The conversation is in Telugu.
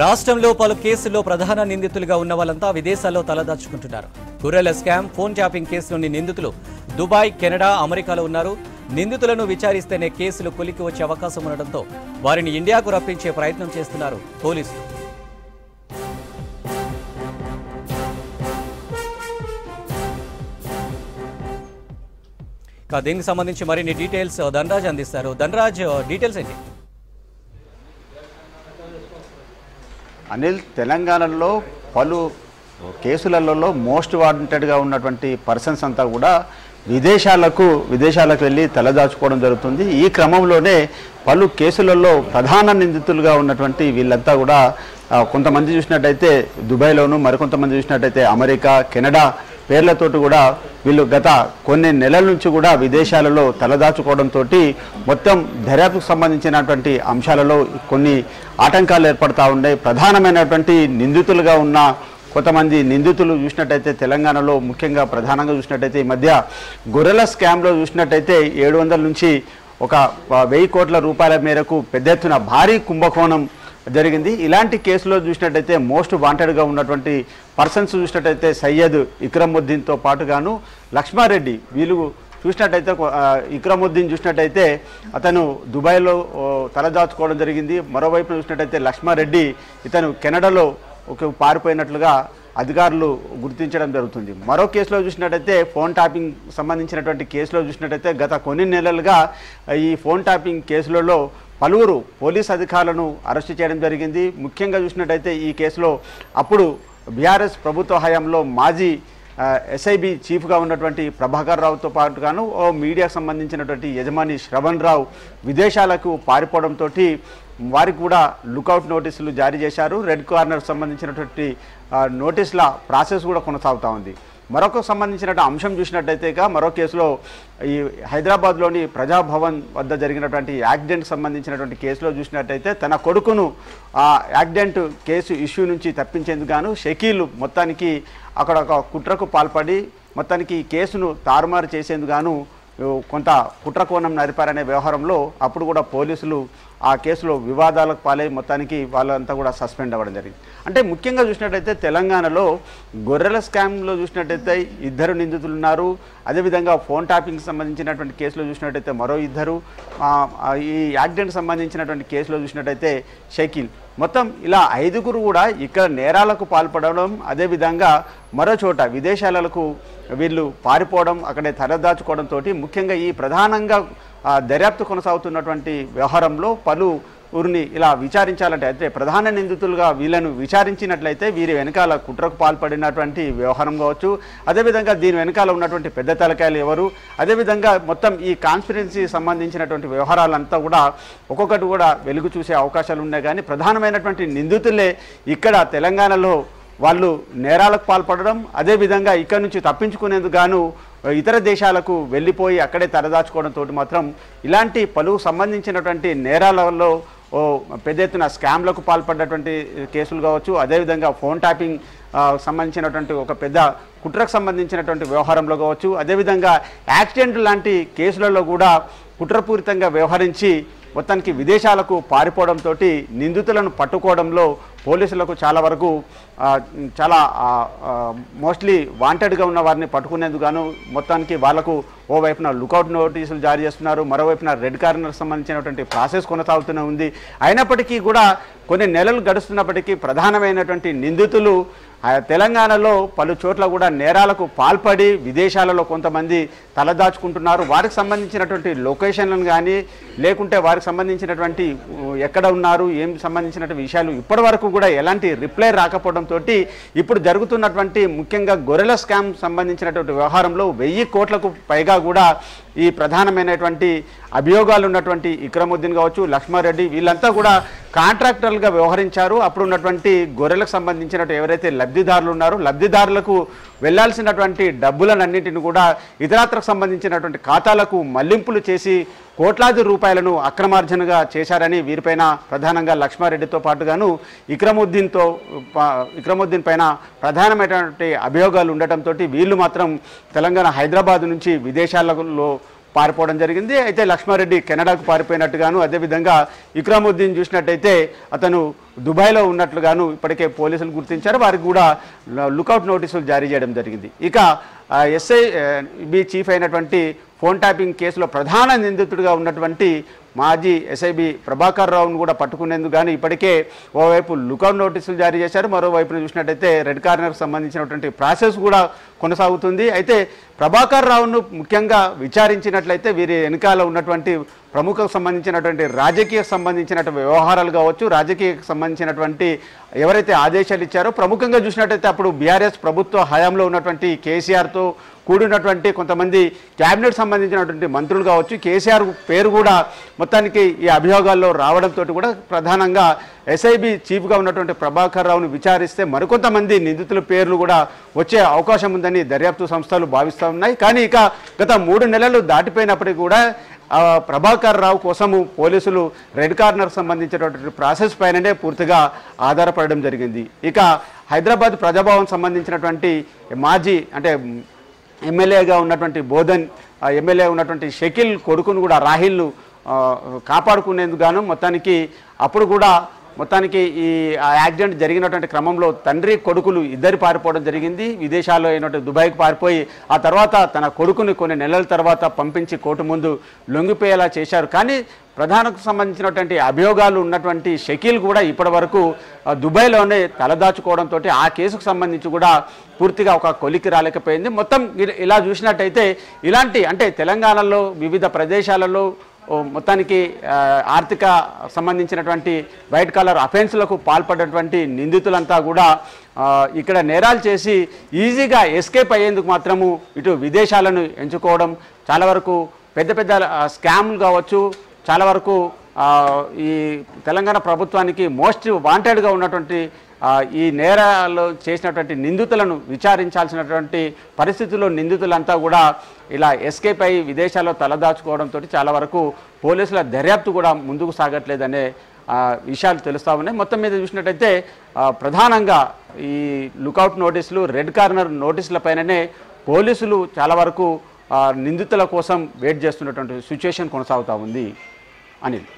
రాష్ట్రంలో పలు కేసుల్లో ప్రధాన నిందితులుగా ఉన్న వాళ్ళంతా విదేశాల్లో తలదాచుకుంటున్నారు. గొర్రెల స్కామ్, ఫోన్ ట్యాపింగ్ కేసులోని నిందితులు దుబాయ్, కెనడా, అమెరికాలో ఉన్నారు. నిందితులను విచారిస్తేనే కేసులు కొలికి వచ్చే అవకాశం ఉండడంతో వారిని ఇండియాకు రప్పించే ప్రయత్నం చేస్తున్నారు పోలీసులు. దీనికి సంబంధించి మరిన్ని డీటెయిల్స్ ధనరాజ్ అందిస్తారు. ధనరాజ్, డీటెయిల్స్ ఏంటి? అనిల్, తెలంగాణలో పలు కేసులలో మోస్ట్ వాంటెడ్గా ఉన్నటువంటి పర్సన్స్ అంతా కూడా విదేశాలకు వెళ్ళి తలదాచుకోవడం జరుగుతుంది. ఈ క్రమంలోనే పలు కేసులలో ప్రధాన నిందితులుగా ఉన్నటువంటి వీళ్ళంతా కూడా కొంతమంది చూసినట్టయితే దుబాయ్లోను, మరికొంతమంది చూసినట్టయితే అమెరికా, కెనడా పేర్లతోటి కూడా వీళ్ళు గత కొన్ని నెలల నుంచి కూడా విదేశాలలో తలదాచుకోవడంతో మొత్తం దర్యాప్తుకు సంబంధించినటువంటి అంశాలలో కొన్ని ఆటంకాలు ఏర్పడతా ఉన్నాయి. ప్రధానమైనటువంటి నిందితులుగా ఉన్న కొంతమంది నిందితులు చూసినట్టయితే తెలంగాణలో ముఖ్యంగా ప్రధానంగా చూసినట్టయితే ఈ మధ్య గొర్రెల స్కామ్లో చూసినట్టయితే 700 నుంచి 1000 కోట్ల రూపాయల మేరకు పెద్ద ఎత్తున భారీ కుంభకోణం జరిగింది. ఇలాంటి కేసులో చూసినట్టయితే మోస్ట్ వాంటెడ్గా ఉన్నటువంటి పర్సన్స్ చూసినట్టయితే సయ్యద్ ఇక్రముద్దీన్తో పాటుగాను లక్ష్మారెడ్డి, వీళ్ళు చూసినట్టయితే ఇక్రముద్దీన్ చూసినట్టయితే అతను దుబాయ్లో తలదాచుకోవడం జరిగింది. మరోవైపు చూసినట్టయితే లక్ష్మారెడ్డి ఇతను కెనడాలో పారిపోయినట్లుగా అధికారులు గుర్తించడం జరుగుతుంది. మరో కేసులో చూసినట్టయితే ఫోన్ ట్యాపింగ్ సంబంధించినటువంటి కేసులో చూసినట్టయితే గత కొన్ని నెలలుగా ఈ ఫోన్ ట్యాపింగ్ కేసులలో పలువురు పోలీస్ అధికారులను అరెస్టు చేయడం జరిగింది. ముఖ్యంగా చూసినట్టయితే ఈ కేసులో అప్పుడు బీఆర్ఎస్ ప్రభుత్వ హయాంలో మాజీ ఎస్ఐబి చీఫ్గా ఉన్నటువంటి ప్రభాకర్ రావుతో పాటుగాను మీడియాకు సంబంధించినటువంటి యజమాని శ్రవణ్ రావు విదేశాలకు పారిపోవడంతో వారికి కూడా లుకౌట్ నోటీసులు జారీ చేశారు. రెడ్ కార్నర్ సంబంధించినటువంటి నోటీసుల ప్రాసెస్ కూడా కొనసాగుతూ ఉంది. మరొక సంబంధించినటువంటి అంశం చూసినట్టయితే మరో కేసులో ఈ హైదరాబాద్లోని ప్రజాభవన్ వద్ద జరిగినటువంటి యాక్సిడెంట్కి సంబంధించినటువంటి కేసులో చూసినట్టయితే తన కొడుకును ఆ యాక్సిడెంట్ కేసు ఇష్యూ నుంచి తప్పించేందుకు గాను షకీల్ మొత్తానికి అక్కడ ఒక కుట్రకు పాల్పడి మొత్తానికి ఈ కేసును తారుమారు చేసేందుకు గాను కొంత కుట్రకోణం నడిపారనే వ్యవహారంలో అప్పుడు కూడా పోలీసులు ఆ కేసులో వివాదాలకు పాలై మొత్తానికి వాళ్ళంతా కూడా సస్పెండ్ అవ్వడం జరిగింది. అంటే ముఖ్యంగా చూసినట్టయితే తెలంగాణలో గొర్రెల స్కామ్లో చూసినట్టయితే 2 నిందితులు ఉన్నారు. అదేవిధంగా ఫోన్ ట్యాపింగ్కి సంబంధించినటువంటి కేసులో చూసినట్టయితే మరో 2, ఈ యాక్సిడెంట్కి సంబంధించినటువంటి కేసులో చూసినట్టయితే షకీల్, మొత్తం ఇలా 5గురు కూడా ఇక్కడ నేరాలకు పాల్పడడం, అదేవిధంగా మరో చోట విదేశాలకు వీళ్ళు పారిపోవడం, అక్కడే తలదాచుకోవడంతో ముఖ్యంగా ఈ ప్రధానంగా దర్యాప్తు కొనసాగుతున్నటువంటి వ్యవహారంలో పలువురిని ఇలా విచారించాలంటే అయితే ప్రధాన నిందితులుగా వీళ్ళను విచారించినట్లయితే వీరి వెనకాల కుట్రకు పాల్పడినటువంటి వ్యవహారం కావచ్చు, అదేవిధంగా దీని వెనకాల ఉన్నటువంటి పెద్ద తలకాయలు ఎవరు, అదేవిధంగా మొత్తం ఈ కాన్స్పిరెన్సీ సంబంధించినటువంటి వ్యవహారాలంతా కూడా ఒక్కొక్కటి కూడా వెలుగు చూసే అవకాశాలు ఉన్నాయి. కానీ ప్రధానమైనటువంటి నిందితులే ఇక్కడ తెలంగాణలో వాళ్ళు నేరాలకు పాల్పడడం, అదేవిధంగా ఇక్కడ నుంచి తప్పించుకునేందుకు గాను ఇతర దేశాలకు వెళ్ళిపోయి అక్కడే తలదాచుకోవడంతో మాత్రం ఇలాంటి పలు సంబంధించినటువంటి నేరాలలో పెద్ద ఎత్తున స్కామ్లకు పాల్పడ్డటువంటి కేసులు కావచ్చు, అదేవిధంగా ఫోన్ ట్యాపింగ్ సంబంధించినటువంటి ఒక పెద్ద కుట్రకు సంబంధించినటువంటి వ్యవహారంలో కావచ్చు, అదేవిధంగా యాక్సిడెంట్ లాంటి కేసులలో కూడా కుట్రపూరితంగా వ్యవహరించి మొత్తానికి విదేశాలకు పారిపోవడంతో నిందితులను పట్టుకోవడంలో పోలీసులకు చాలా వరకు చాలా మోస్ట్లీ వాంటెడ్గా ఉన్న వారిని పట్టుకునేందుకు గాను మొత్తానికి వాళ్లకు ఓవైపున లుకౌట్ నోటీసులు జారీ చేస్తున్నారు, మరోవైపున రెడ్ కార్నర్ సంబంధించినటువంటి ప్రాసెస్ కొనసాగుతూనే ఉంది. అయినప్పటికీ కూడా కొన్ని నెలలు గడుస్తున్నప్పటికీ ప్రధానమైనటువంటి నిందితులు తెలంగాణలో పలు చోట్ల కూడా నేరాలకు పాల్పడి విదేశాలలో కొంతమంది తలదాచుకుంటున్నారు. వారికి సంబంధించినటువంటి లొకేషన్లను కానీ లేకుంటే వారికి సంబంధించినటువంటి ఎక్కడ ఉన్నారు, ఏం సంబంధించినటువంటి విషయాలు ఇప్పటి వరకు కూడా ఎలాంటి రిప్లై రాకపోవడంతో ఇప్పుడు జరుగుతున్నటువంటి ముఖ్యంగా గొర్రెల స్కామ్ సంబంధించినటువంటి వ్యవహారంలో 1000 కోట్లకు పైగా కూడా ఈ ప్రధానమైనటువంటి అభియోగాలు ఉన్నటువంటి ఇక్రముద్దీన్ కావచ్చు, లక్ష్మారెడ్డి వీళ్ళంతా కూడా కాంట్రాక్టర్లుగా వ్యవహరించారు. అప్పుడు ఉన్నటువంటి గొర్రెలకు సంబంధించినట్టు ఎవరైతే లబ్ధిదారులు ఉన్నారో లబ్ధిదారులకు వెళ్లాల్సినటువంటి డబ్బులన్నింటిని కూడా ఇతరత్రకు సంబంధించినటువంటి ఖాతాలకు మళ్లింపులు చేసి కోట్లాది రూపాయలను అక్రమార్జనగా చేశారని వీరిపైన ప్రధానంగా లక్ష్మారెడ్డితో పాటుగాను ఇక్రముద్దీన్ పైన ప్రధానమైనటువంటి అభియోగాలు ఉండటంతో వీళ్ళు మాత్రం తెలంగాణ హైదరాబాద్ నుంచి విదేశాలలో పారిపోవడం జరిగింది. అయితే లక్ష్మారెడ్డి కెనడాకు పారిపోయినట్టుగాను, అదేవిధంగా ఇక్రముద్దీన్ చూసినట్టయితే అతను దుబాయ్లో ఉన్నట్లుగాను ఇప్పటికే పోలీసులు గుర్తించారు. వారికి కూడా లుకౌట్ నోటీసులు జారీ చేయడం జరిగింది. ఇక ఎస్ఐబి చీఫ్ అయినటువంటి ఫోన్ ట్యాపింగ్ కేసులో ప్రధాన నిందితుడిగా ఉన్నటువంటి మాజీ ఎస్ఐబి ప్రభాకర్ రావును కూడా పట్టుకునేందుకు కానీ ఇప్పటికే ఓవైపు లుకౌట్ నోటీసులు జారీ చేశారు. మరోవైపున చూసినట్టయితే రెడ్ కార్నర్కి సంబంధించినటువంటి ప్రాసెస్ కూడా కొనసాగుతుంది. అయితే ప్రభాకర్ రావును ముఖ్యంగా విచారించినట్లయితే వీరి వెనకాల ఉన్నటువంటి ప్రముఖకు సంబంధించినటువంటి రాజకీయకు సంబంధించినటువంటి వ్యవహారాలు కావచ్చు, రాజకీయకు సంబంధించినటువంటి ఎవరైతే ఆదేశాలు ఇచ్చారో ప్రముఖంగా చూసినట్టయితే అప్పుడు బీఆర్ఎస్ ప్రభుత్వ హయాంలో ఉన్నటువంటి కేసీఆర్తో కూడినటువంటి కొంతమంది క్యాబినెట్ సంబంధించినటువంటి మంత్రులు కావచ్చు, కేసీఆర్ పేరు కూడా మొత్తానికి ఈ అభియోగాల్లో రావడంతో కూడా ప్రధానంగా ఎస్ఐబి చీఫ్గా ఉన్నటువంటి ప్రభాకర్ రావును విచారిస్తే మరికొంతమంది నిందితుల పేర్లు కూడా వచ్చే అవకాశం ఉందని దర్యాప్తు సంస్థలు భావిస్తూ ఉన్నాయి. కానీ ఇక గత 3 నెలలు దాటిపోయినప్పటికీ కూడా ప్రభాకర్ రావు కోసము పోలీసులు రెడ్ కార్నర్ సంబంధించినటువంటి ప్రాసెస్ పైననే పూర్తిగా ఆధారపడడం జరిగింది. ఇక హైదరాబాద్ ప్రజాభవన్ సంబంధించినటువంటి మాజీ అంటే ఎమ్మెల్యేగా ఉన్నటువంటి బోధన్, ఎమ్మెల్యే ఉన్నటువంటి షకీల్ కొడుకును కూడా రాహిల్ను కాపాడుకునేందుకు గాను మొత్తానికి అప్పుడు కూడా మొత్తానికి ఈ యాక్సిడెంట్ జరిగినటువంటి క్రమంలో తండ్రి కొడుకులు ఇద్దరు పారిపోవడం జరిగింది. విదేశాల్లో అయినటువంటి దుబాయ్కి పారిపోయి ఆ తర్వాత తన కొడుకుని కొన్ని నెలల తర్వాత పంపించి కోర్టు ముందు లొంగిపోయేలా చేశారు. కానీ ప్రధానకు సంబంధించినటువంటి అభియోగాలు ఉన్నటువంటి షకీల్ కూడా ఇప్పటి వరకు దుబాయ్లోనే తలదాచుకోవడంతో ఆ కేసుకు సంబంధించి కూడా పూర్తిగా ఒక కొలికి రాలేకపోయింది. మొత్తం ఇలా చూసినట్టయితే ఇలాంటి అంటే తెలంగాణలో వివిధ ప్రదేశాలలో మొత్తానికి ఆర్థిక సంబంధించినటువంటి వైట్ కాలర్ అఫెన్స్లకు పాల్పడినటువంటి నిందితులంతా కూడా ఇక్కడ నేరాలు చేసి ఈజీగా ఎస్కేప్ అయ్యేందుకు మాత్రము ఇటు విదేశాలను ఎంచుకోవడం, చాలా వరకు పెద్ద పెద్ద స్కామ్లు కావచ్చు, చాలా వరకు ఈ తెలంగాణ ప్రభుత్వానికి మోస్ట్ వాంటెడ్గా ఉన్నటువంటి ఈ నేరాలు చేసినటువంటి నిందితులను విచారించాల్సినటువంటి పరిస్థితుల్లో నిందితులంతా కూడా ఇలా ఎస్కేప్ అయ్యి విదేశాల్లో తలదాచుకోవడంతో చాలా వరకు పోలీసుల దర్యాప్తు కూడా ముందుకు సాగట్లేదనే విషయాలు తెలుస్తూ ఉన్నాయి. మొత్తం మీద చూసినట్టయితే ప్రధానంగా ఈ లుకౌట్ నోటీసులు, రెడ్ కార్నర్ నోటీసుల పైననే పోలీసులు చాలా వరకు నిందితుల కోసం వెయిట్ చేస్తున్నటువంటి సిచ్యువేషన్ కొనసాగుతూ ఉంది. అనిల్.